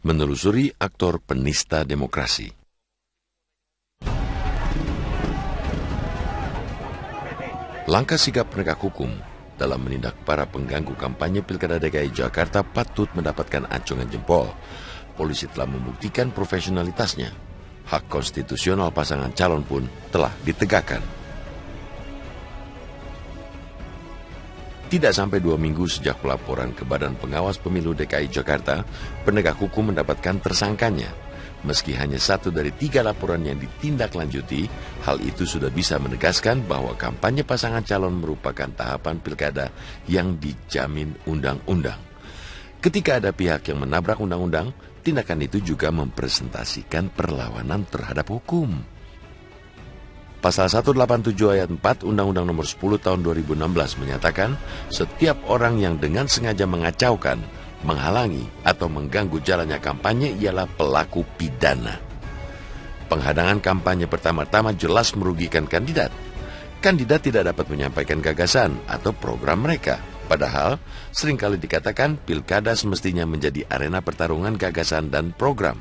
Menelusuri aktor penista demokrasi. Langkah sigap penegak hukum dalam menindak para pengganggu kampanye Pilkada DKI Jakarta patut mendapatkan acungan jempol. Polisi telah membuktikan profesionalitasnya. Hak konstitusional pasangan calon pun telah ditegakkan. Tidak sampai 2 minggu sejak pelaporan ke Badan Pengawas Pemilu DKI Jakarta, penegak hukum mendapatkan tersangkanya. Meski hanya 1 dari 3 laporan yang ditindaklanjuti, hal itu sudah bisa menegaskan bahwa kampanye pasangan calon merupakan tahapan pilkada yang dijamin undang-undang. Ketika ada pihak yang menabrak undang-undang, tindakan itu juga mempresentasikan perlawanan terhadap hukum. Pasal 187 ayat 4 Undang-Undang Nomor 10 Tahun 2016 menyatakan, setiap orang yang dengan sengaja mengacaukan, menghalangi, atau mengganggu jalannya kampanye ialah pelaku pidana. Penghadangan kampanye pertama-tama jelas merugikan kandidat. Kandidat tidak dapat menyampaikan gagasan atau program mereka. Padahal, seringkali dikatakan pilkada semestinya menjadi arena pertarungan gagasan dan program.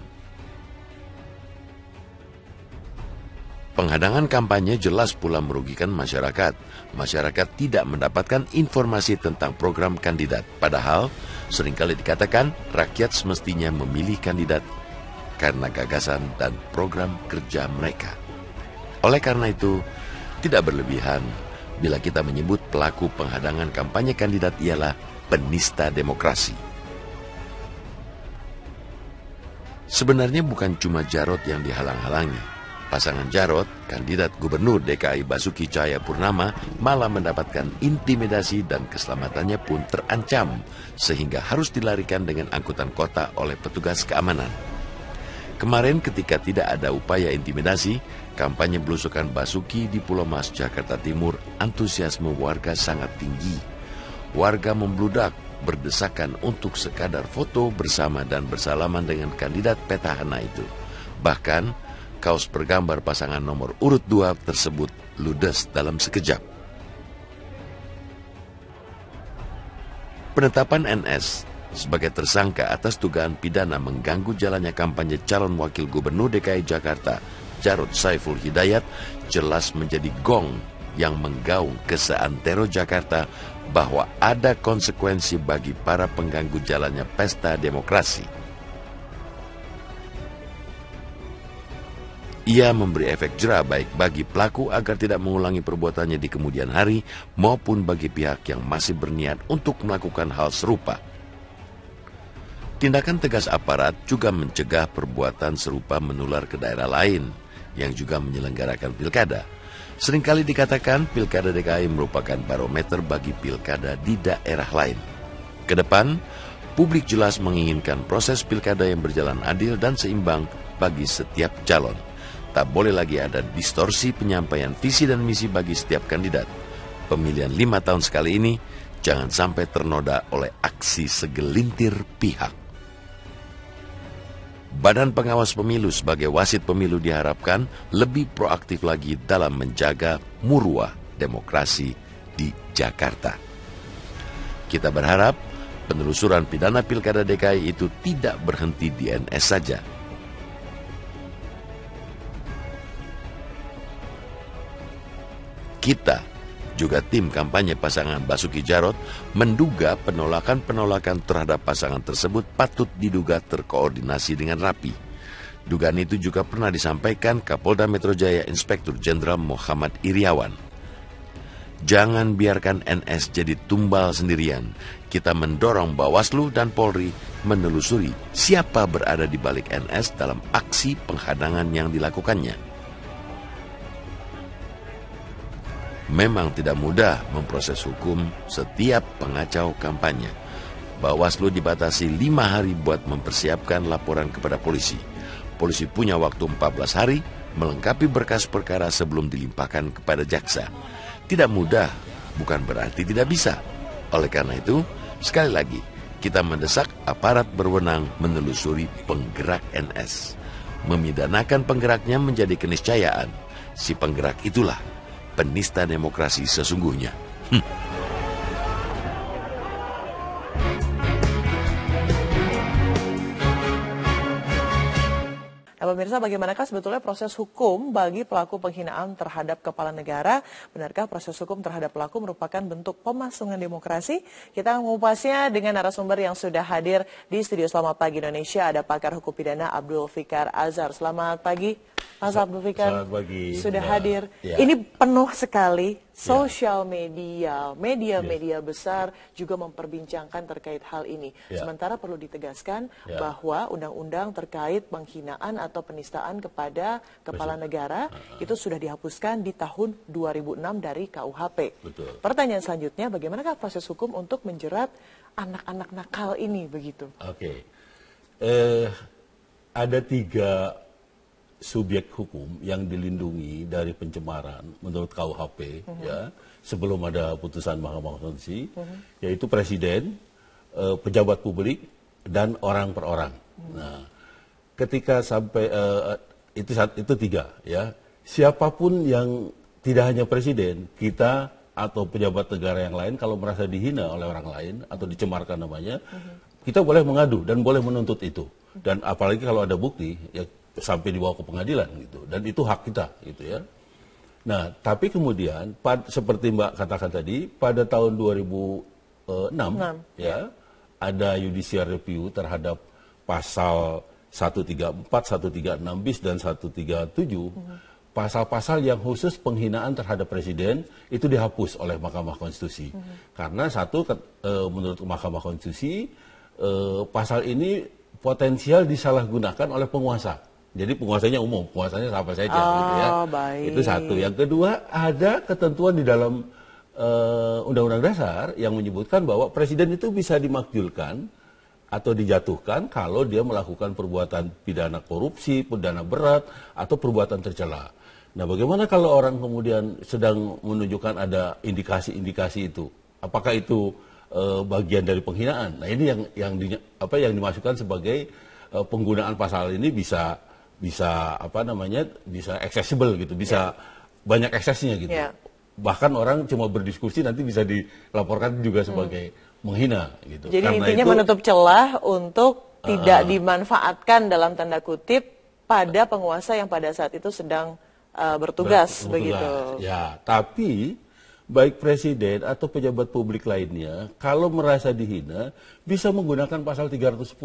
Penghadangan kampanye jelas pula merugikan masyarakat. Masyarakat tidak mendapatkan informasi tentang program kandidat. Padahal, seringkali dikatakan rakyat semestinya memilih kandidat karena gagasan dan program kerja mereka. Oleh karena itu, tidak berlebihan bila kita menyebut pelaku penghadangan kampanye kandidat ialah penista demokrasi. Sebenarnya bukan cuma Jarod yang dihalang-halangi. Pasangan Jarod, kandidat Gubernur DKI Basuki Cahayapurnama, malah mendapatkan intimidasi dan keselamatannya pun terancam, sehingga harus dilarikan dengan angkutan kota oleh petugas keamanan. Kemarin ketika tidak ada upaya intimidasi, kampanye belusukan Basuki di Pulau Mas, Jakarta Timur, antusiasme warga sangat tinggi. Warga membludak, berdesakan untuk sekadar foto bersama dan bersalaman dengan kandidat petahana itu. Bahkan, kaos bergambar pasangan nomor urut 2 tersebut ludes dalam sekejap. Penetapan NS sebagai tersangka atas dugaan pidana mengganggu jalannya kampanye calon wakil gubernur DKI Jakarta, Jarod Saiful Hidayat, jelas menjadi gong yang menggaung ke seantero Jakarta bahwa ada konsekuensi bagi para pengganggu jalannya pesta demokrasi. Ia memberi efek jera baik bagi pelaku agar tidak mengulangi perbuatannya di kemudian hari maupun bagi pihak yang masih berniat untuk melakukan hal serupa. Tindakan tegas aparat juga mencegah perbuatan serupa menular ke daerah lain yang juga menyelenggarakan pilkada. Seringkali dikatakan pilkada DKI merupakan barometer bagi pilkada di daerah lain. Kedepan, publik jelas menginginkan proses pilkada yang berjalan adil dan seimbang bagi setiap calon. Tak boleh lagi ada distorsi penyampaian visi dan misi bagi setiap kandidat. Pemilihan 5 tahun sekali ini jangan sampai ternoda oleh aksi segelintir pihak. Badan Pengawas Pemilu sebagai wasit pemilu diharapkan lebih proaktif lagi dalam menjaga muruah demokrasi di Jakarta. Kita berharap penelusuran pidana Pilkada DKI itu tidak berhenti di NS saja. Kita, juga tim kampanye pasangan Basuki Jarod, menduga penolakan-penolakan terhadap pasangan tersebut patut diduga terkoordinasi dengan rapi. Dugaan itu juga pernah disampaikan Kapolda Metro Jaya Inspektur Jenderal Muhammad Iriawan. Jangan biarkan NS jadi tumbal sendirian. Kita mendorong Bawaslu dan Polri menelusuri siapa berada di balik NS dalam aksi penghadangan yang dilakukannya. Memang tidak mudah memproses hukum setiap pengacau kampanye. Bawaslu dibatasi 5 hari buat mempersiapkan laporan kepada polisi. Polisi punya waktu 14 hari melengkapi berkas perkara sebelum dilimpahkan kepada jaksa. Tidak mudah, bukan berarti tidak bisa. Oleh karena itu, sekali lagi, kita mendesak aparat berwenang menelusuri penggerak NS. Memidanakan penggeraknya menjadi keniscayaan. Si penggerak itulah penista demokrasi sesungguhnya. pemirsa, bagaimanakah sebetulnya proses hukum bagi pelaku penghinaan terhadap kepala negara? Benarkah proses hukum terhadap pelaku merupakan bentuk pemasungan demokrasi? Kita akan mengupas,nya dengan narasumber yang sudah hadir di studio Selamat Pagi Indonesia. Ada pakar hukum pidana Abdul Fikar Azhar. Selamat pagi, Mas Abdul Fikar. Selamat pagi. Sudah hadir. Ya. Ini penuh sekali. Sosial media, media-media besar juga memperbincangkan terkait hal ini. Sementara perlu ditegaskan bahwa undang-undang terkait penghinaan atau penistaan kepada kepala negara itu sudah dihapuskan di tahun 2006 dari KUHP. Betul. Pertanyaan selanjutnya, bagaimanakah proses hukum untuk menjerat anak-anak nakal ini begitu? Oke. Ada 3 subjek hukum yang dilindungi dari pencemaran menurut KUHP ya sebelum ada putusan Mahkamah Konstitusi, yaitu presiden, pejabat publik, dan orang per orang. Nah, ketika sampai itu 3 ya, siapapun yang tidak hanya presiden, kita atau pejabat negara yang lain kalau merasa dihina oleh orang lain atau dicemarkan namanya, kita boleh mengadu dan boleh menuntut itu. Dan apalagi kalau ada bukti ya sampai dibawa ke pengadilan gitu, dan itu hak kita gitu ya. Nah, tapi kemudian seperti Mbak katakan tadi, pada tahun 2006 ya ada judicial review terhadap pasal 134, 136 bis dan 137, pasal-pasal yang khusus penghinaan terhadap presiden itu dihapus oleh Mahkamah Konstitusi. Karena menurut Mahkamah Konstitusi pasal ini potensial disalahgunakan oleh penguasa. Jadi penguasanya umum, penguasanya siapa saja gitu ya. Baik. Itu satu. Yang kedua, ada ketentuan di dalam Undang-Undang Dasar yang menyebutkan bahwa presiden itu bisa dimakjulkan atau dijatuhkan kalau dia melakukan perbuatan pidana korupsi, pidana berat, atau perbuatan tercela. Nah, bagaimana kalau orang kemudian sedang menunjukkan ada indikasi-indikasi itu? Apakah itu bagian dari penghinaan? Nah, ini yang dimasukkan sebagai penggunaan pasal ini bisa accessible gitu, bisa banyak aksesnya gitu. Bahkan orang cuma berdiskusi nanti bisa dilaporkan juga sebagai menghina gitu. Jadi karena intinya itu, menutup celah untuk tidak dimanfaatkan dalam tanda kutip pada penguasa yang pada saat itu sedang bertugas begitu. Ya, tapi baik presiden atau pejabat publik lainnya kalau merasa dihina bisa menggunakan pasal 310.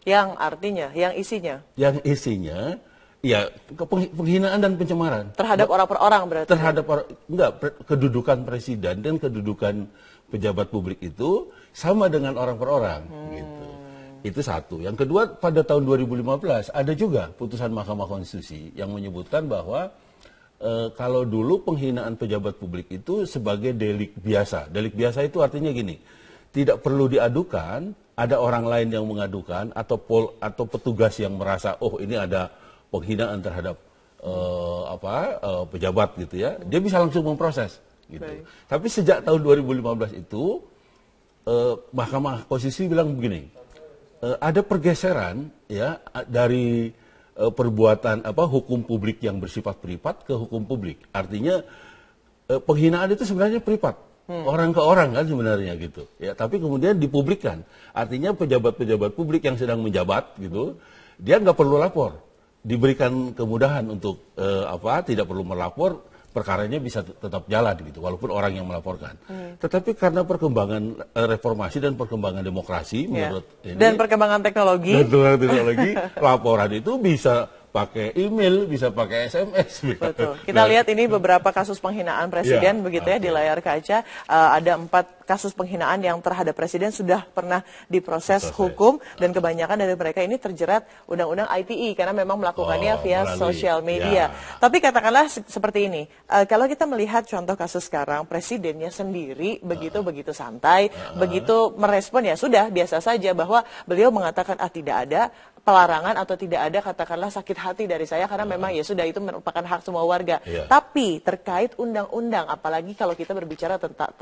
Yang artinya, yang isinya? Yang isinya, ya penghinaan dan pencemaran. Terhadap orang per orang berarti? Kedudukan presiden dan kedudukan pejabat publik itu sama dengan orang per orang. Gitu. Itu satu. Yang kedua, pada tahun 2015 ada juga putusan Mahkamah Konstitusi yang menyebutkan bahwa kalau dulu penghinaan pejabat publik itu sebagai delik biasa. Delik biasa itu artinya gini, tidak perlu diadukan, ada orang lain yang mengadukan atau petugas yang merasa ini ada penghinaan terhadap pejabat gitu ya, dia bisa langsung memproses gitu. Tapi sejak tahun 2015 itu Mahkamah Konstitusi bilang begini, ada pergeseran ya dari perbuatan hukum publik yang bersifat privat ke hukum publik. Artinya penghinaan itu sebenarnya privat. Orang ke orang kan sebenarnya gitu ya, tapi kemudian dipublikkan, artinya pejabat-pejabat publik yang sedang menjabat gitu, dia nggak perlu lapor, diberikan kemudahan untuk tidak perlu melapor, perkaranya bisa tetap jalan gitu, walaupun orang yang melaporkan. Tetapi karena perkembangan reformasi dan perkembangan demokrasi menurut ini, dan perkembangan teknologi, laporan itu bisa pakai email, bisa pakai SMS. Betul. Kita lihat ini beberapa kasus penghinaan presiden begitu ya di layar kaca. Ada 4 kasus penghinaan yang terhadap presiden sudah pernah diproses hukum dan kebanyakan dari mereka ini terjerat undang-undang ITE karena memang melakukannya via sosial media. Tapi katakanlah seperti ini, kalau kita melihat contoh kasus sekarang, presidennya sendiri begitu santai, begitu merespon ya sudah biasa saja, bahwa beliau mengatakan tidak ada pelarangan atau tidak ada katakanlah sakit hati dari saya karena memang ya sudah itu merupakan hak semua warga. Tapi terkait undang-undang, apalagi kalau kita berbicara tentang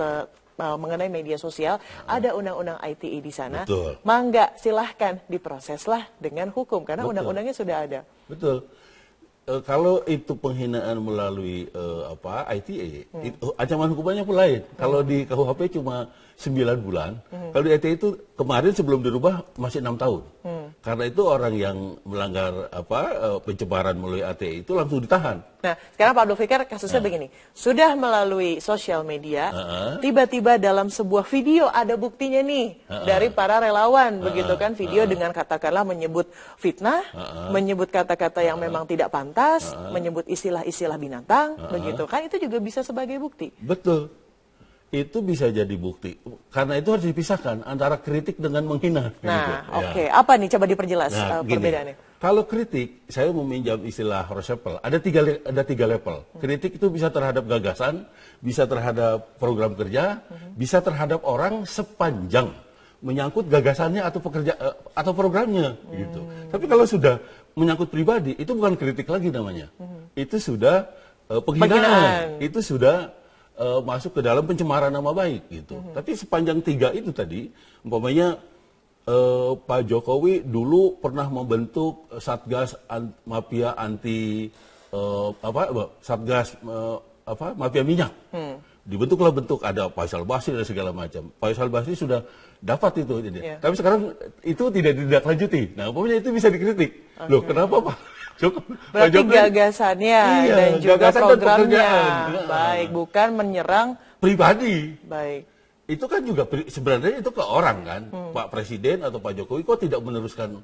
mengenai media sosial, ada undang-undang ITE di sana. Mangga silahkan diproseslah dengan hukum karena undang-undangnya sudah ada. Betul. Kalau itu penghinaan melalui ITE, ancaman hukumannya pun lain. Kalau di KUHP cuma 9 bulan, kalau di ITE itu kemarin sebelum dirubah masih 6 tahun. Karena itu orang yang melanggar pencemaran melalui ATE itu langsung ditahan. Nah, sekarang Pak Abdul Fikar kasusnya begini, sudah melalui sosial media, tiba-tiba dalam sebuah video ada buktinya nih dari para relawan, begitu kan, video dengan katakanlah menyebut fitnah, menyebut kata-kata yang memang tidak pantas, menyebut istilah-istilah binatang, begitu kan, itu juga bisa sebagai bukti. Betul. Itu bisa jadi bukti. Karena itu harus dipisahkan antara kritik dengan menghina. Nah, oke. Apa nih? Coba diperjelas perbedaannya. Kalau kritik, saya meminjam istilah Roosevelt, ada tiga level. Kritik itu bisa terhadap gagasan, bisa terhadap program kerja, bisa terhadap orang sepanjang menyangkut gagasannya atau programnya. Gitu. Tapi kalau sudah menyangkut pribadi, itu bukan kritik lagi namanya. Itu sudah penghinaan. Itu sudah masuk ke dalam pencemaran nama baik gitu. Tapi sepanjang tiga itu tadi, umpamanya Pak Jokowi dulu pernah membentuk Satgas Mafia Anti Satgas Mafia Minyak. Dibentuklah ada Faisal Basri dan segala macam. Faisal Basri sudah dapat itu. Tapi sekarang itu tidak ditindaklanjuti. Nah, umpamanya itu bisa dikritik. Loh, kenapa Pak? Berarti gagasannya dan juga programnya baik, bukan menyerang pribadi. Baik. Itu kan juga sebenarnya itu ke orang kan, Pak Presiden atau Pak Jokowi kok tidak meneruskan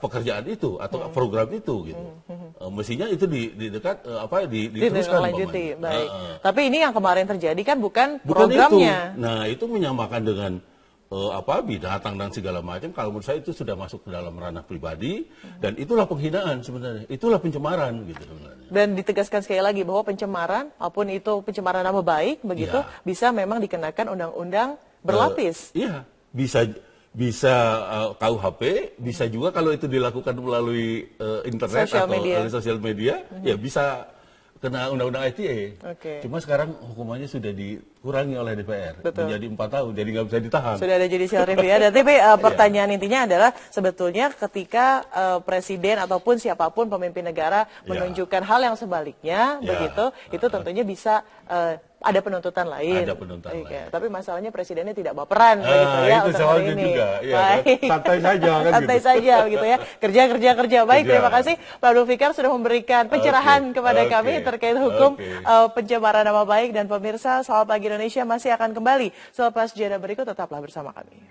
pekerjaan itu atau program itu gitu. Mestinya itu diteruskan. Baik. Tapi ini yang kemarin terjadi kan bukan programnya. Itu. Nah, itu menyamakan dengan binatang dan segala macam. Kalau menurut saya itu sudah masuk ke dalam ranah pribadi dan itulah penghinaan sebenarnya, itulah pencemaran gitu sebenarnya. Dan ditegaskan sekali lagi bahwa pencemaran, apapun itu pencemaran nama baik begitu, bisa memang dikenakan undang-undang berlapis. Iya, bisa KUHP, bisa juga kalau itu dilakukan melalui internet sosial media, ya bisa kena undang-undang ITE. Cuma sekarang hukumannya sudah dikurangi oleh DPR. Menjadi 4 tahun, jadi nggak bisa ditahan. Sudah ada judicial review ya. Tapi pertanyaan intinya adalah sebetulnya ketika presiden ataupun siapapun pemimpin negara menunjukkan hal yang sebaliknya, begitu, itu tentunya bisa ada penuntutan lain. Ada penuntutan lain. Tapi masalahnya presidennya tidak baperan begitu ya itu untuk hari ini. Juga. Baik. Santai saja kan santai saja begitu ya. Kerja. Baik, terima kasih Pak Abdul Fikar sudah memberikan pencerahan kepada kami terkait hukum pencemaran nama baik, dan pemirsa Selamat Pagi Indonesia masih akan kembali selepas jeda berikut, tetaplah bersama kami.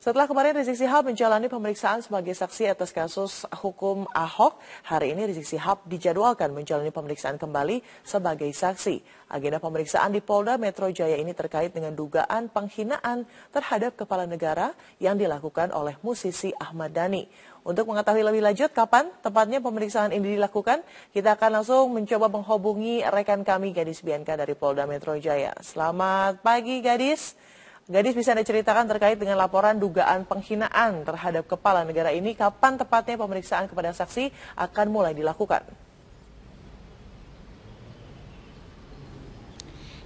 Setelah kemarin Rizik Syihab menjalani pemeriksaan sebagai saksi atas kasus hukum Ahok, hari ini Rizik Syihab dijadwalkan menjalani pemeriksaan kembali sebagai saksi. Agenda pemeriksaan di Polda Metro Jaya ini terkait dengan dugaan penghinaan terhadap kepala negara yang dilakukan oleh musisi Ahmad Dhani. Untuk mengetahui lebih lanjut kapan tepatnya pemeriksaan ini dilakukan, kita akan langsung mencoba menghubungi rekan kami Gadis Bianca dari Polda Metro Jaya. Selamat pagi Gadis. Gadis, bisa Anda ceritakan terkait dengan laporan dugaan penghinaan terhadap kepala negara ini, kapan tepatnya pemeriksaan kepada saksi akan mulai dilakukan?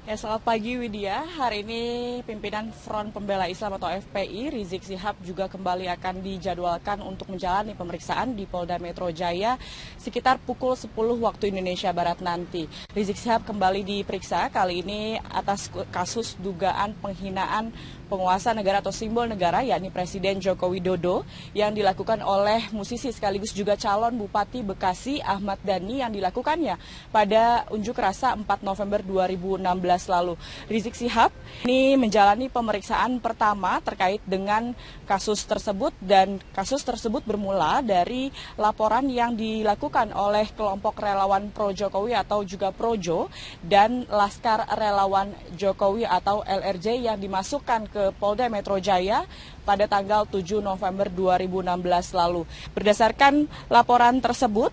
Ya, selamat pagi Widya. Hari ini pimpinan Front Pembela Islam atau FPI, Rizik Syihab juga kembali akan dijadwalkan untuk menjalani pemeriksaan di Polda Metro Jaya sekitar pukul 10 waktu Indonesia Barat nanti. Rizik Syihab kembali diperiksa kali ini atas kasus dugaan penghinaan penguasa negara atau simbol negara, yakni Presiden Joko Widodo, yang dilakukan oleh musisi sekaligus juga calon Bupati Bekasi Ahmad Dhani yang dilakukannya pada unjuk rasa 4 November 2016 lalu. Rizik Syihab ini menjalani pemeriksaan pertama terkait dengan kasus tersebut, dan kasus tersebut bermula dari laporan yang dilakukan oleh kelompok relawan pro Jokowi atau juga Projo dan Laskar Relawan Jokowi atau LRJ yang dimasukkan ke Polda Metro Jaya pada tanggal 7 November 2016 lalu. Berdasarkan laporan tersebut,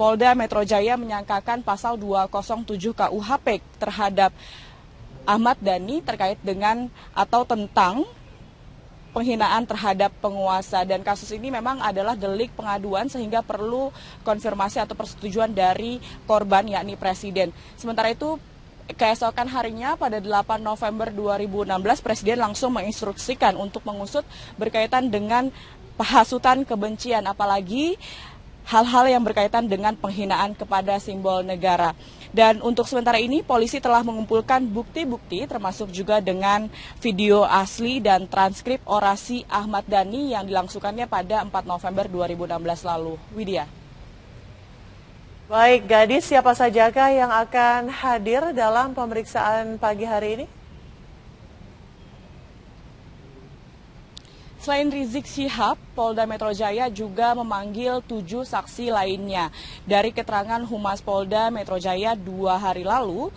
Polda Metro Jaya menyangkakan pasal 207 KUHP terhadap Ahmad Dhani terkait dengan atau tentang penghinaan terhadap penguasa, dan kasus ini memang adalah delik pengaduan sehingga perlu konfirmasi atau persetujuan dari korban yakni presiden. Sementara itu keesokan harinya pada 8 November 2016 Presiden langsung menginstruksikan untuk mengusut berkaitan dengan penghasutan kebencian, apalagi hal-hal yang berkaitan dengan penghinaan kepada simbol negara. Dan untuk sementara ini polisi telah mengumpulkan bukti-bukti termasuk juga dengan video asli dan transkrip orasi Ahmad Dhani yang dilangsungkannya pada 4 November 2016 lalu. Widya. Baik, Gadis, siapa sajakah yang akan hadir dalam pemeriksaan pagi hari ini? Selain Rizik Syihab, Polda Metro Jaya juga memanggil 7 saksi lainnya. Dari keterangan Humas Polda Metro Jaya 2 hari lalu,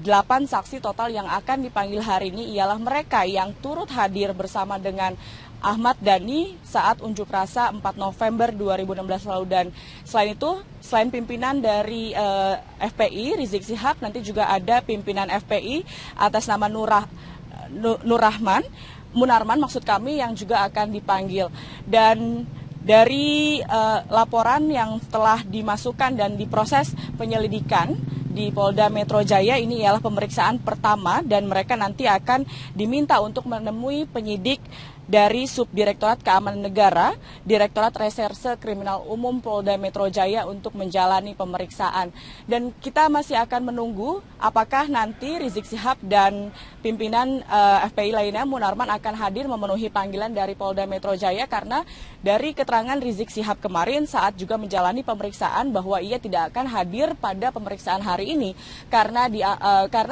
8 saksi total yang akan dipanggil hari ini ialah mereka yang turut hadir bersama dengan Ahmad Dhani saat unjuk rasa 4 November 2016 lalu. Dan selain itu, selain pimpinan dari FPI, Rizik Syihab, nanti juga ada pimpinan FPI atas nama Munarman maksud kami yang juga akan dipanggil. Dan dari laporan yang telah dimasukkan dan diproses penyelidikan di Polda Metro Jaya, ini ialah pemeriksaan pertama dan mereka nanti akan diminta untuk menemui penyidik dari Subdirektorat Keamanan Negara, Direktorat Reserse Kriminal Umum Polda Metro Jaya untuk menjalani pemeriksaan. Dan kita masih akan menunggu apakah nanti Rizik Syihab dan pimpinan FPI lainnya Munarman akan hadir memenuhi panggilan dari Polda Metro Jaya, karena dari keterangan Rizik Syihab kemarin saat juga menjalani pemeriksaan bahwa ia tidak akan hadir pada pemeriksaan hari ini karena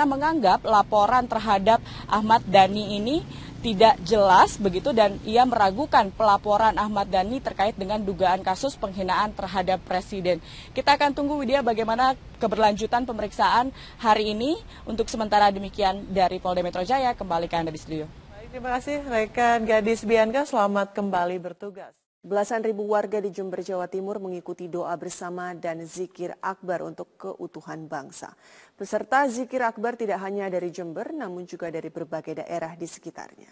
menganggap laporan terhadap Ahmad Dhani ini tidak jelas begitu, dan ia meragukan pelaporan Ahmad Dhani terkait dengan dugaan kasus penghinaan terhadap Presiden. Kita akan tunggu, Widya, bagaimana keberlanjutan pemeriksaan hari ini. Untuk sementara demikian dari Polda Metro Jaya, kembali ke Anda di studio. Baik, terima kasih rekan Gadis Bianca, selamat kembali bertugas. Belasan ribu warga di Jember, Jawa Timur mengikuti doa bersama dan zikir akbar untuk keutuhan bangsa. Peserta zikir akbar tidak hanya dari Jember, namun juga dari berbagai daerah di sekitarnya.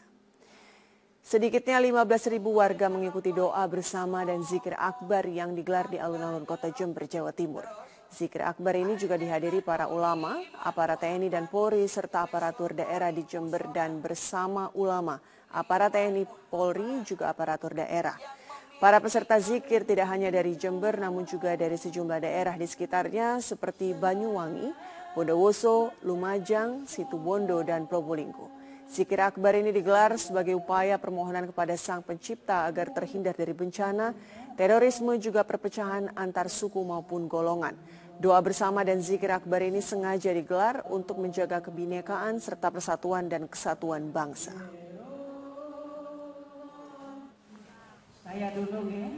Sedikitnya 15.000 warga mengikuti doa bersama dan zikir akbar yang digelar di alun-alun kota Jember, Jawa Timur. Zikir akbar ini juga dihadiri para ulama, aparat TNI dan Polri, serta aparatur daerah di Jember, dan bersama ulama, aparat TNI, Polri, juga aparatur daerah. Para peserta zikir tidak hanya dari Jember, namun juga dari sejumlah daerah di sekitarnya seperti Banyuwangi, Bondowoso, Lumajang, Situbondo, dan Probolinggo. Zikir akbar ini digelar sebagai upaya permohonan kepada Sang Pencipta agar terhindar dari bencana, terorisme, juga perpecahan antar suku maupun golongan. Doa bersama dan zikir akbar ini sengaja digelar untuk menjaga kebinekaan serta persatuan dan kesatuan bangsa. Saya dulu ya.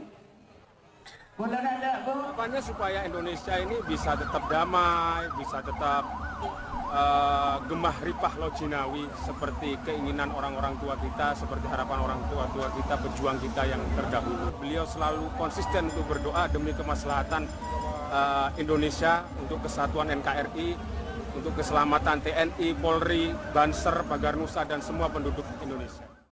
Boleh ada, Bu? Harapannya supaya Indonesia ini bisa tetap damai, bisa tetap gemah ripah lojinawi seperti keinginan orang-orang tua kita, seperti harapan orang tua kita, pejuang kita yang terdahulu. Beliau selalu konsisten untuk berdoa demi kemaslahatan Indonesia, untuk kesatuan NKRI, untuk keselamatan TNI, Polri, Banser, Pagar Nusa, dan semua penduduk Indonesia.